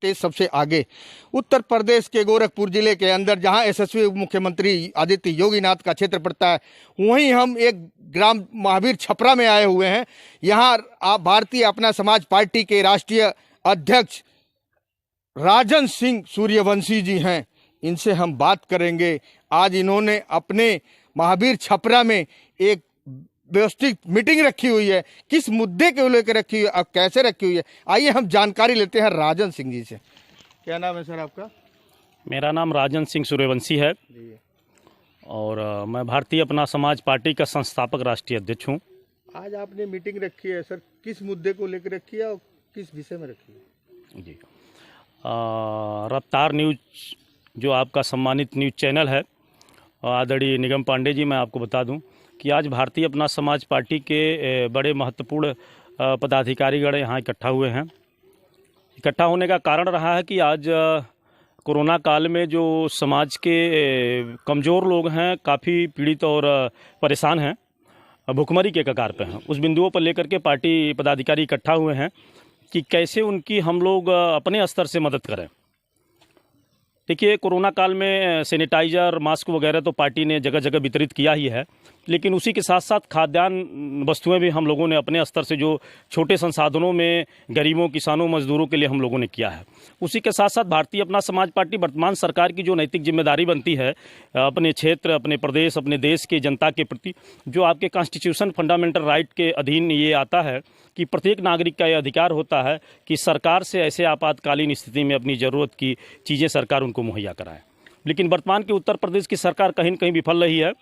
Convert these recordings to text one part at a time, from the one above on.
तेज सबसे आगे। उत्तर प्रदेश के गोरखपुर जिले के अंदर जहां यशस्वी मुख्यमंत्री आदित्य योगीनाथ का क्षेत्र पड़ता है, वहीं हम एक ग्राम महावीर छपरा में आए हुए हैं। यहां आप भारतीय अपना समाज पार्टी के राष्ट्रीय अध्यक्ष राजन सिंह सूर्यवंशी जी हैं, इनसे हम बात करेंगे। आज इन्होंने अपने महावीर छपरा में एक व्यवस्थित मीटिंग रखी हुई है, किस मुद्दे को लेकर रखी हुई है और कैसे रखी हुई है, आइए हम जानकारी लेते हैं राजन सिंह जी से। क्या नाम है सर आपका? मेरा नाम राजन सिंह सूर्यवंशी है और मैं भारतीय अपना समाज पार्टी का संस्थापक राष्ट्रीय अध्यक्ष हूँ। आज आपने मीटिंग रखी है सर, किस मुद्दे को लेकर रखी है और किस विषय में रखी है? जी, रफ्तार न्यूज जो आपका सम्मानित न्यूज चैनल है, आदरणीय निगम पांडे जी, मैं आपको बता दूं कि आज भारतीय अपना समाज पार्टी के बड़े महत्वपूर्ण पदाधिकारीगण यहाँ इकट्ठा हुए हैं। इकट्ठा होने का कारण रहा है कि आज कोरोना काल में जो समाज के कमज़ोर लोग हैं, काफ़ी पीड़ित और परेशान हैं, भुखमरी के कगार पे हैं, उस बिंदुओं पर लेकर के पार्टी पदाधिकारी इकट्ठा हुए हैं कि कैसे उनकी हम लोग अपने स्तर से मदद करें। देखिए, कोरोना काल में सैनिटाइज़र, मास्क वगैरह तो पार्टी ने जगह जगह वितरित किया ही है, लेकिन उसी के साथ साथ खाद्यान्न वस्तुएं भी हम लोगों ने अपने स्तर से जो छोटे संसाधनों में गरीबों, किसानों, मजदूरों के लिए हम लोगों ने किया है। उसी के साथ साथ भारतीय अपना समाज पार्टी वर्तमान सरकार की जो नैतिक जिम्मेदारी बनती है अपने क्षेत्र, अपने प्रदेश, अपने देश के जनता के प्रति, जो आपके कॉन्स्टिट्यूशन फंडामेंटल राइट के अधीन ये आता है कि प्रत्येक नागरिक का ये अधिकार होता है कि सरकार से ऐसे आपातकालीन स्थिति में अपनी ज़रूरत की चीज़ें सरकार उनको मुहैया कराए। लेकिन वर्तमान की उत्तर प्रदेश की सरकार कहीं न कहीं विफल रही है,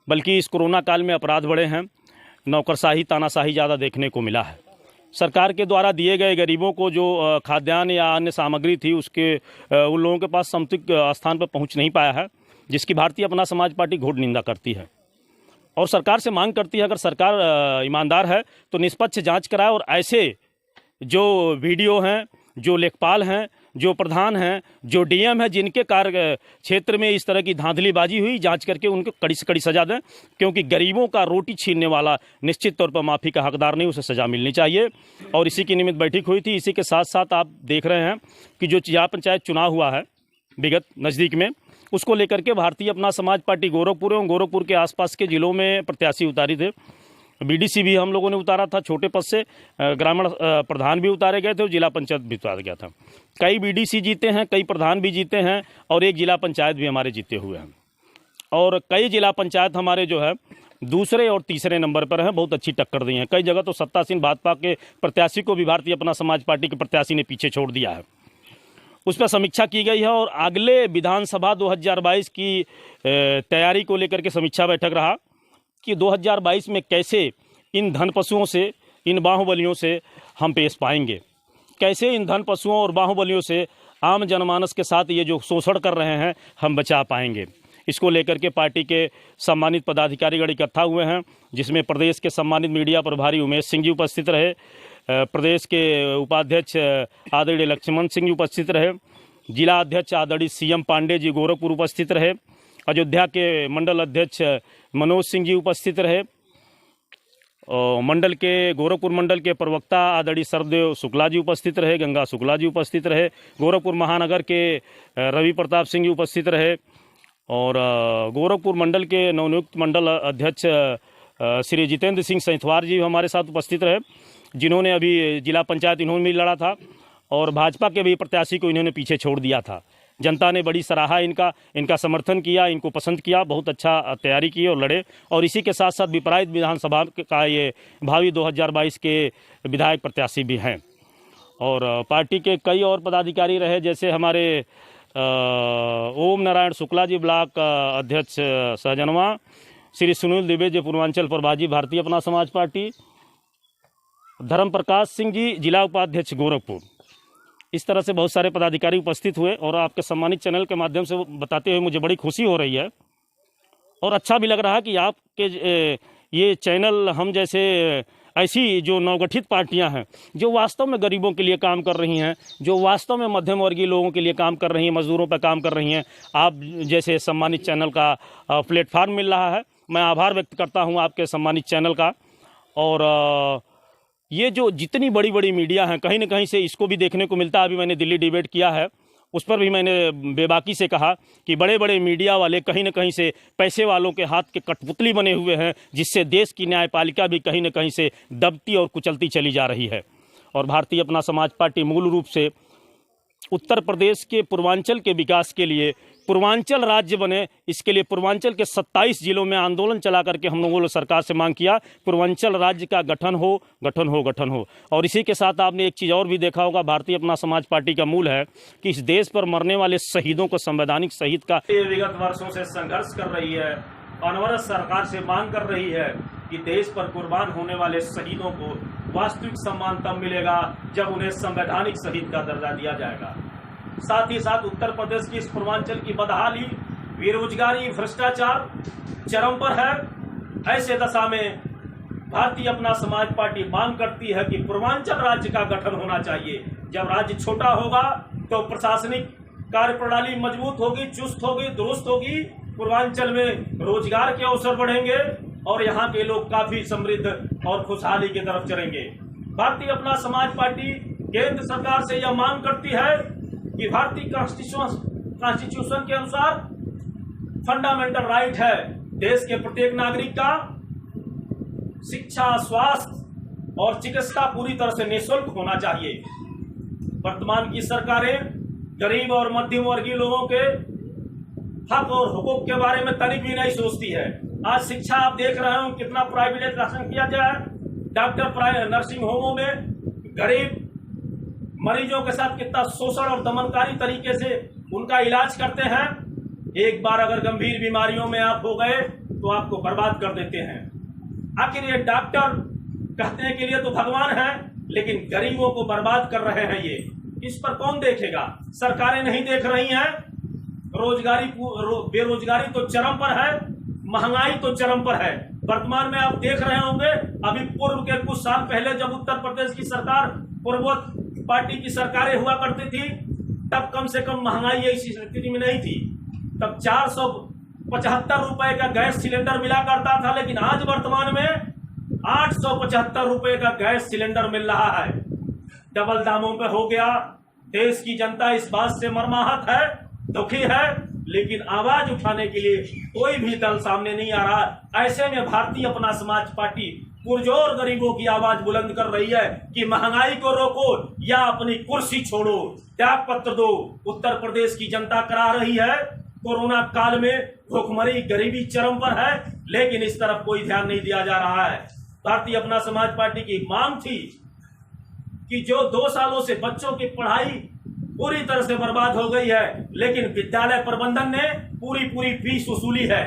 बल्कि इस कोरोना काल में अपराध बढ़े हैं, नौकरशाही, तानाशाही ज़्यादा देखने को मिला है। सरकार के द्वारा दिए गए गरीबों को जो खाद्यान्न या अन्य सामग्री थी, उसके उन लोगों के पास समुचित स्थान पर पहुंच नहीं पाया है, जिसकी भारतीय अपना समाज पार्टी घोर निंदा करती है और सरकार से मांग करती है, अगर सरकार ईमानदार है तो निष्पक्ष जांच कराए और ऐसे जो वीडियो हैं, जो लेखपाल हैं, जो प्रधान हैं, जो डीएम है, जिनके कार्य क्षेत्र में इस तरह की धांधलीबाजी हुई, जांच करके उनको कड़ी से कड़ी सजा दें, क्योंकि गरीबों का रोटी छीनने वाला निश्चित तौर पर माफ़ी का हकदार नहीं, उसे सजा मिलनी चाहिए। और इसी की निमित्त बैठक हुई थी। इसी के साथ साथ आप देख रहे हैं कि जो जिला पंचायत चुनाव हुआ है विगत नज़दीक में, उसको लेकर के भारतीय अपना समाज पार्टी गोरखपुर एवं गोरखपुर के आसपास के जिलों में प्रत्याशी उतारी थे। बीडीसी भी हम लोगों ने उतारा था, छोटे पद से ग्रामीण प्रधान भी उतारे गए थे और जिला पंचायत भी उतारा गया था। कई बीडीसी जीते हैं, कई प्रधान भी जीते हैं और एक जिला पंचायत भी हमारे जीते हुए हैं। और कई जिला पंचायत हमारे जो है दूसरे और तीसरे नंबर पर हैं, बहुत अच्छी टक्कर दी है। कई जगह तो सत्तासीन भाजपा के प्रत्याशी को भी भारतीय अपना समाज पार्टी के प्रत्याशी ने पीछे छोड़ दिया है। उस पर समीक्षा की गई है और अगले विधानसभा 2022 की तैयारी को लेकर के समीक्षा बैठक रहा कि 2022 में कैसे इन धन पशुओं से, इन बाहुबलियों से हम पेश पाएंगे, कैसे इन धन पशुओं और बाहुबलियों से आम जनमानस के साथ ये जो शोषण कर रहे हैं हम बचा पाएंगे। इसको लेकर के पार्टी के सम्मानित पदाधिकारीगण इकट्ठा हुए हैं, जिसमें प्रदेश के सम्मानित मीडिया प्रभारी उमेश सिंह जी उपस्थित रहे, प्रदेश के उपाध्यक्ष आदरणीय लक्ष्मण सिंह जी उपस्थित रहे, जिला अध्यक्ष आदरणीय सीएम पांडे जी गोरखपुर उपस्थित रहे, अयोध्या के मंडल अध्यक्ष मनोज सिंह जी उपस्थित रहे, मंडल के गोरखपुर मंडल के प्रवक्ता आदरणीय सरदेव शुक्ला जी उपस्थित रहे, गंगा शुक्ला जी उपस्थित रहे, गोरखपुर महानगर के रवि प्रताप सिंह जी उपस्थित रहे और गोरखपुर मंडल के नवनियुक्त मंडल अध्यक्ष श्री जितेंद्र सिंह सैंथवार जी हमारे साथ उपस्थित रहे, जिन्होंने अभी जिला पंचायत इन्होंने भी लड़ा था और भाजपा के भी प्रत्याशी को इन्होंने पीछे छोड़ दिया था। जनता ने बड़ी सराहा इनका समर्थन किया, इनको पसंद किया, बहुत अच्छा तैयारी की और लड़े। और इसी के साथ साथ विपरीत विधानसभा का ये भावी 2022 के विधायक प्रत्याशी भी हैं। और पार्टी के कई और पदाधिकारी रहे, जैसे हमारे ओम नारायण शुक्ला जी ब्लॉक अध्यक्ष सहजनवा, श्री सुनील दुबे जी पूर्वांचल प्रभारी भारतीय अपना समाज पार्टी, धर्म प्रकाश सिंह जी जिला उपाध्यक्ष गोरखपुर। इस तरह से बहुत सारे पदाधिकारी उपस्थित हुए और आपके सम्मानित चैनल के माध्यम से बताते हुए मुझे बड़ी खुशी हो रही है और अच्छा भी लग रहा है कि आपके ये चैनल हम जैसे ऐसी जो नवगठित पार्टियां हैं, जो वास्तव में गरीबों के लिए काम कर रही हैं, जो वास्तव में मध्यम वर्गीय लोगों के लिए काम कर रही हैं, मजदूरों पर काम कर रही हैं, आप जैसे सम्मानित चैनल का प्लेटफार्म मिल रहा है। मैं आभार व्यक्त करता हूं आपके सम्मानित चैनल का और ये जो जितनी बड़ी बड़ी मीडिया हैं, कहीं ना कहीं से इसको भी देखने को मिलता है। अभी मैंने दिल्ली डिबेट किया है, उस पर भी मैंने बेबाकी से कहा कि बड़े बड़े मीडिया वाले कहीं ना कहीं से पैसे वालों के हाथ के कठपुतली बने हुए हैं, जिससे देश की न्यायपालिका भी कहीं ना कहीं से दबती और कुचलती चली जा रही है। और भारतीय अपना समाज पार्टी मूल रूप से उत्तर प्रदेश के पूर्वांचल के विकास के लिए पूर्वांचल राज्य बने, इसके लिए पूर्वांचल के 27 जिलों में आंदोलन चला करके हम लोगों ने सरकार से मांग किया पूर्वांचल राज्य का गठन हो। और इसी के साथ आपने एक चीज़ और भी देखा होगा, भारतीय अपना समाज पार्टी का मूल है कि इस देश पर मरने वाले शहीदों को संवैधानिक शहीद का विगत वर्षों से संघर्ष कर रही है, अनवरत सरकार से मांग कर रही है कि देश पर कुर्बान होने वाले शहीदों को वास्तविक सम्मान तब मिलेगा जब उन्हें संवैधानिक शहीद का दर्जा दिया जाएगा। साथ ही साथ उत्तर प्रदेश की इस पूर्वांचल की बदहाली, बेरोजगारी, भ्रष्टाचार चरम पर है। ऐसे दशा में भारतीय अपना समाज पार्टी मांग करती है कि पूर्वांचल राज्य का गठन होना चाहिए। जब राज्य छोटा होगा तो प्रशासनिक कार्यप्रणाली मजबूत होगी, चुस्त होगी, दुरुस्त होगी, पूर्वांचल में रोजगार के अवसर बढ़ेंगे और यहाँ के लोग काफी समृद्ध और खुशहाली की तरफ चलेंगे। भारतीय अपना समाज पार्टी केंद्र सरकार से यह मांग करती है कि भारतीय कॉन्स्टिट्यूशन के अनुसार फंडामेंटल राइट है देश के प्रत्येक नागरिक का शिक्षा, स्वास्थ्य और चिकित्सा पूरी तरह से निःशुल्क होना चाहिए। वर्तमान की सरकारें गरीब और मध्यम वर्गीय लोगों के हक और हुकूक के बारे में तनिक भी नहीं सोचती है। आज शिक्षा आप देख रहे हो कितना प्राइवेटाइजेशन किया गया है। डॉक्टर नर्सिंग होमों में गरीब मरीजों के साथ कितना शोषण और दमनकारी तरीके से उनका इलाज करते हैं। एक बार अगर गंभीर बीमारियों में आप हो गए तो आपको बर्बाद कर देते हैं। आखिर ये डॉक्टर कहने के लिए तो भगवान है, लेकिन गरीबों को बर्बाद कर रहे हैं। ये इस पर कौन देखेगा? सरकारें नहीं देख रही हैं। बेरोजगारी तो चरम पर है, महंगाई तो चरम पर है। वर्तमान में आप देख रहे होंगे, अभी पूर्व के कुछ साल पहले जब उत्तर प्रदेश की सरकार पूर्वोत्तर पार्टी की सरकारें हुआ करती थी, तब कम से कम महंगाई ऐसी स्थिति में नहीं थी। तब 475 रुपए का गैस सिलेंडर मिला करता था, लेकिन आज वर्तमान में 875 रुपए का गैस सिलेंडर मिल रहा है। डबल दामों पे हो गया। देश की जनता इस बात से मर्माहत है, दुखी है, लेकिन आवाज उठाने के लिए कोई भी दल सामने नहीं आ रहा। ऐसे में भारतीय अपना समाज पार्टी पुरजोर गरीबों की आवाज बुलंद कर रही है कि महंगाई को रोको या अपनी कुर्सी छोड़ो, त्याग पत्र दो। उत्तर प्रदेश की जनता करा रही है। कोरोना काल में भूखमरी, गरीबी चरम पर है, लेकिन इस तरफ कोई ध्यान नहीं दिया जा रहा है। भारतीय अपना समाज पार्टी की मांग थी कि जो 2 सालों से बच्चों की पढ़ाई पूरी तरह से बर्बाद हो गई है, लेकिन विद्यालय प्रबंधन ने पूरी फीस वसूली है।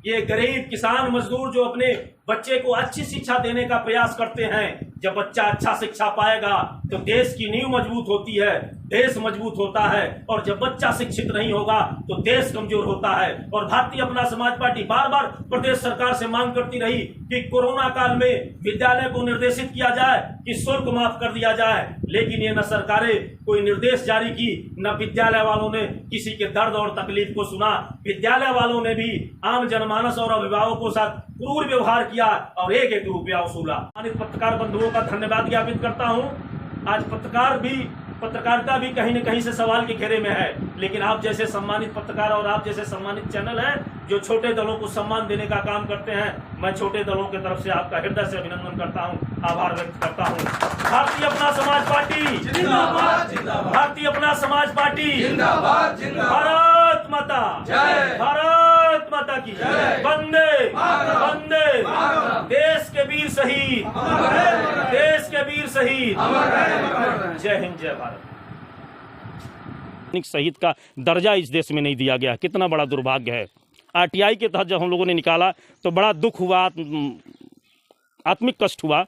ये गरीब किसान मजदूर जो अपने बच्चे को अच्छी शिक्षा देने का प्रयास करते हैं, जब बच्चा अच्छा शिक्षा पाएगा तो देश की नींव मजबूत होती है, देश मजबूत होता है। और जब बच्चा शिक्षित नहीं होगा तो देश कमजोर होता है। और भारतीय अपना समाज पार्टी बार बार प्रदेश सरकार से मांग करती रही कि कोरोना काल में विद्यालय को निर्देशित किया जाए कि शुल्क माफ कर दिया जाए, लेकिन ये न सरकारें कोई निर्देश जारी की, न विद्यालय वालों ने किसी के दर्द और तकलीफ को सुना। विद्यालय वालों ने भी आम जनमानस और अभिभावकों के साथ क्रूर व्यवहार किया और एक रुपया वसूला। पत्रकार बंधुओं का धन्यवाद ज्ञापित करता हूं। आज पत्रकारिता भी कहीं न कहीं से सवाल के घेरे में है, लेकिन आप जैसे सम्मानित पत्रकार और आप जैसे सम्मानित चैनल है जो छोटे दलों को सम्मान देने का काम करते हैं, मैं छोटे दलों की तरफ से आपका हृदय से अभिनंदन करता हूं, आभार व्यक्त करता हूं। भारतीय अपना समाज पार्टी जिंदाबाद, जिंदाबाद। भारतीय अपना समाज पार्टी जिंदाबाद, जिंदाबाद। भारत माता जय, भारत माता की जय। वंदे वंदे। देश के वीर शहीद, देश के वीर शहीद। जय हिंद, जय भारत। शहीद का दर्जा इस देश में नहीं दिया गया, कितना बड़ा दुर्भाग्य है। आरटीआई के तहत जब हम लोगों ने निकाला तो बड़ा दुख हुआ, आत्मिक कष्ट हुआ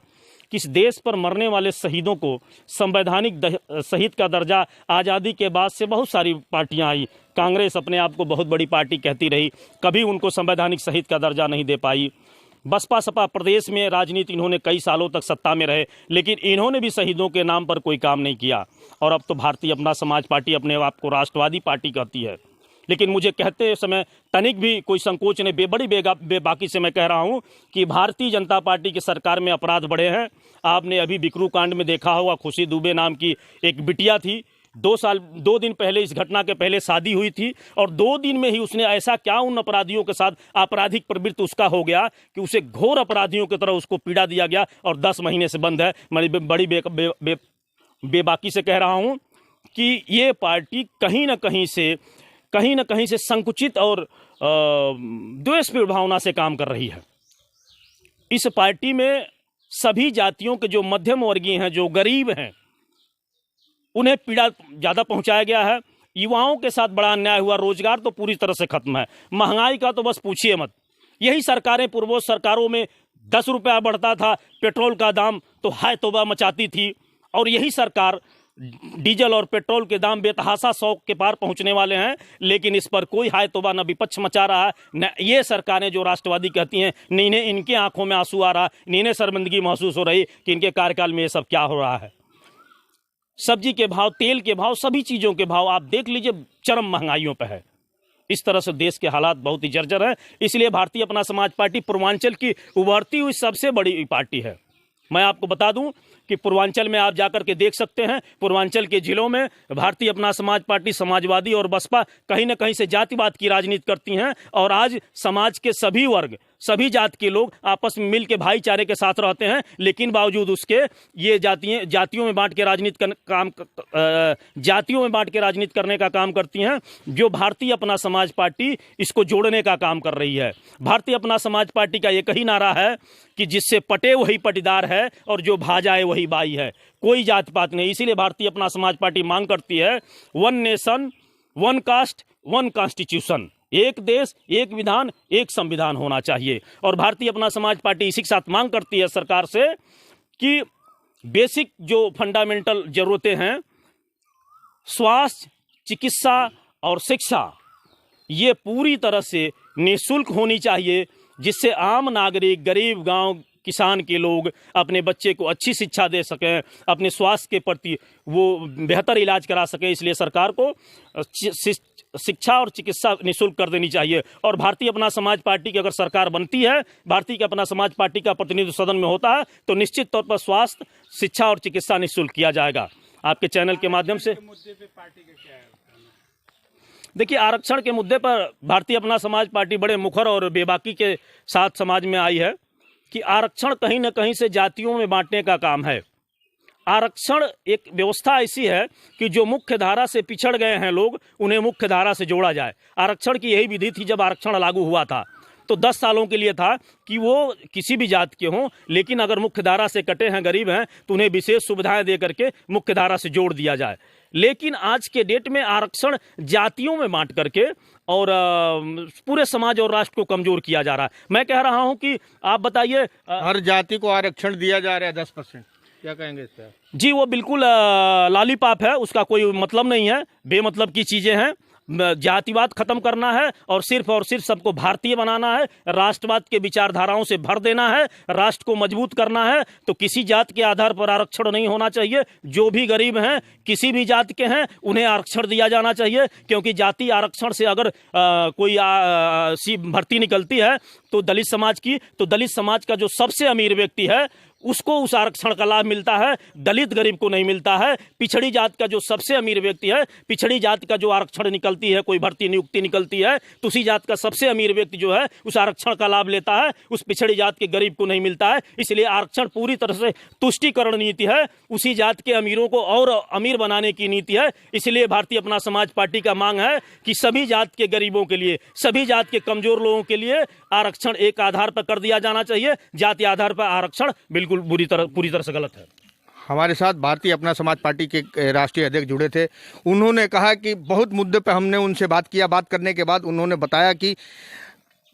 कि इस देश पर मरने वाले शहीदों को संवैधानिक शहीद का दर्जा आज़ादी के बाद से बहुत सारी पार्टियां आई। कांग्रेस अपने आप को बहुत बड़ी पार्टी कहती रही, कभी उनको संवैधानिक शहीद का दर्जा नहीं दे पाई। बसपा सपा प्रदेश में राजनीति इन्होंने कई सालों तक सत्ता में रहे, लेकिन इन्होंने भी शहीदों के नाम पर कोई काम नहीं किया। और अब तो भारतीय अपना समाज पार्टी अपने आप को राष्ट्रवादी पार्टी कहती है। लेकिन मुझे कहते समय तनिक भी कोई संकोच नहीं, बड़ी बेबाकी से मैं कह रहा हूं कि भारतीय जनता पार्टी की सरकार में अपराध बढ़े हैं। आपने अभी बिकरू कांड में देखा होगा, खुशी दुबे नाम की एक बिटिया थी, 2 दिन पहले, इस घटना के पहले शादी हुई थी और 2 दिन में ही उसने ऐसा क्या उन अपराधियों के साथ आपराधिक प्रवृत्ति उसका हो गया कि उसे घोर अपराधियों की तरह उसको पीड़ा दिया गया और 10 महीने से बंद है। मैं बड़ी बेबाकी से कह रहा हूं कि ये पार्टी कहीं ना कहीं से संकुचित और द्वेष भावना से काम कर रही है। इस पार्टी में सभी जातियों के जो मध्यम वर्गीय हैं, जो गरीब हैं, उन्हें पीड़ा ज़्यादा पहुंचाया गया है। युवाओं के साथ बड़ा अन्याय हुआ, रोजगार तो पूरी तरह से खत्म है, महंगाई का तो बस पूछिए मत। यही सरकारें, पूर्वों सरकारों में 10 रुपया बढ़ता था पेट्रोल का दाम तो हाय तौबा मचाती थी, और यही सरकार डीजल और पेट्रोल के दाम बेतहाशा 100 के पार पहुंचने वाले हैं, लेकिन इस पर कोई हाय तौबा न विपक्ष मचा रहा है, न ये सरकारें जो राष्ट्रवादी कहती हैं, न इन्हें, इनके आंखों में आंसू आ रहा, न इन्हें शर्मिंदगी महसूस हो रही कि इनके कार्यकाल में ये सब क्या हो रहा है। सब्जी के भाव, तेल के भाव, सभी चीज़ों के भाव आप देख लीजिए, चरम महंगाइयों पर है। इस तरह से देश के हालात बहुत ही जर्जर हैं। इसलिए भारतीय अपना समाज पार्टी पूर्वांचल की उभरती हुई सबसे बड़ी पार्टी है। मैं आपको बता दूं कि पूर्वांचल में आप जाकर के देख सकते हैं, पूर्वांचल के जिलों में भारतीय अपना समाज पार्टी, समाजवादी और बसपा कहीं ना कहीं से जातिवाद की राजनीति करती हैं, और आज समाज के सभी वर्ग, सभी जात के लोग आपस में मिल के भाईचारे के साथ रहते हैं, लेकिन बावजूद उसके ये जातियों में बांट के राजनीति करने का काम करती हैं। जो भारतीय अपना समाज पार्टी इसको जोड़ने का काम कर रही है। भारतीय अपना समाज पार्टी का एक ही नारा है कि जिससे पटे वही पटीदार है और जो भा जाए वही बाई है, कोई जात पात नहीं। इसीलिए भारतीय अपना समाज पार्टी मांग करती है 1 नेशन 1 कास्ट 1 कॉन्स्टिट्यूशन, एक देश, एक विधान, एक संविधान होना चाहिए। और भारतीय अपना समाज पार्टी इसी के साथ मांग करती है सरकार से कि बेसिक जो फंडामेंटल जरूरतें हैं, स्वास्थ्य, चिकित्सा और शिक्षा, ये पूरी तरह से निःशुल्क होनी चाहिए, जिससे आम नागरिक, गरीब गांव किसान के लोग अपने बच्चे को अच्छी शिक्षा दे सकें, अपने स्वास्थ्य के प्रति वो बेहतर इलाज करा सकें। इसलिए सरकार को शिक्षा और चिकित्सा निःशुल्क कर देनी चाहिए। और भारतीय अपना समाज पार्टी की अगर सरकार बनती है, भारतीय अपना समाज पार्टी का प्रतिनिधित्व सदन में होता है, तो निश्चित तौर पर स्वास्थ्य, शिक्षा और चिकित्सा निःशुल्क किया जाएगा। आपके चैनल के माध्यम से देखिए, आरक्षण के मुद्दे पर भारतीय अपना समाज पार्टी बड़े मुखर और बेबाकी के साथ समाज में आई है कि आरक्षण कहीं न कहीं से जातियों में बांटने का काम है। आरक्षण एक व्यवस्था ऐसी है कि जो मुख्य धारा से पिछड़ गए हैं लोग, उन्हें मुख्य धारा से जोड़ा जाए। आरक्षण की यही विधि थी जब आरक्षण लागू हुआ था, तो 10 सालों के लिए था कि वो किसी भी जात के हों, लेकिन अगर मुख्य धारा से कटे हैं, गरीब हैं, तो उन्हें विशेष सुविधाएं दे करके मुख्य धारा से जोड़ दिया जाए। लेकिन आज के डेट में आरक्षण जातियों में बांट करके और पूरे समाज और राष्ट्र को कमजोर किया जा रहा है। मैं कह रहा हूं कि आप बताइए, हर जाति को आरक्षण दिया जा रहा है 10%, क्या कहेंगे इस पर? जी, वो बिल्कुल लॉलीपॉप है, उसका कोई मतलब नहीं है, बेमतलब की चीजें हैं। जातिवाद खत्म करना है और सिर्फ सबको भारतीय बनाना है, राष्ट्रवाद के विचारधाराओं से भर देना है, राष्ट्र को मजबूत करना है, तो किसी जात के आधार पर आरक्षण नहीं होना चाहिए। जो भी गरीब हैं, किसी भी जात के हैं, उन्हें आरक्षण दिया जाना चाहिए, क्योंकि जाति आरक्षण से अगर कोई भर्ती निकलती है तो दलित समाज की, तो दलित समाज का जो सबसे अमीर व्यक्ति है उसको उस आरक्षण का लाभ मिलता है, दलित गरीब को नहीं मिलता है। पिछड़ी जात का जो सबसे अमीर व्यक्ति है, पिछड़ी जात का जो आरक्षण निकलती है, कोई भर्ती नियुक्ति निकलती है, तो उसी जात का सबसे अमीर व्यक्ति जो है उस आरक्षण का लाभ लेता है, उस पिछड़ी जात के गरीब को नहीं मिलता है। इसलिए आरक्षण पूरी तरह से तुष्टिकरण नीति है, उसी जात के अमीरों को और अमीर बनाने की नीति है। इसलिए भारतीय अपना समाज पार्टी का मांग है कि सभी जात के गरीबों के लिए, सभी जात के कमजोर लोगों के लिए आरक्षण एक आधार पर कर दिया जाना चाहिए। जाति आधार पर आरक्षण बिल्कुल पूरी तरह से गलत है। हमारे साथ भारतीय अपना समाज पार्टी के राष्ट्रीय अध्यक्ष जुड़े थे। उन्होंने कहा कि बहुत मुद्दे पर हमने उनसे बात किया। बात करने के बाद उन्होंने बताया कि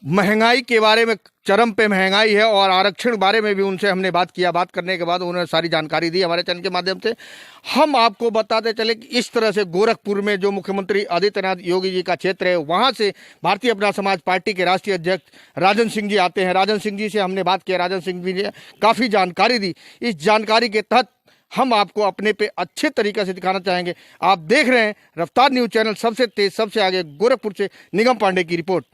महंगाई के बारे में, चरम पे महंगाई है, और आरक्षण बारे में भी उनसे हमने बात किया। बात करने के बाद उन्होंने सारी जानकारी दी हमारे चैनल के माध्यम से। हम आपको बताते चले कि इस तरह से गोरखपुर में जो मुख्यमंत्री आदित्यनाथ योगी जी का क्षेत्र है, वहाँ से भारतीय अपना समाज पार्टी के राष्ट्रीय अध्यक्ष राजन सिंह जी आते हैं। राजन सिंह जी से हमने बात किया, राजन सिंह जी ने काफ़ी जानकारी दी। इस जानकारी के तहत हम आपको अपने पे अच्छे तरीके से दिखाना चाहेंगे। आप देख रहे हैं रफ्तार न्यूज़ चैनल, सबसे तेज सबसे आगे। गोरखपुर से निगम पांडे की रिपोर्ट।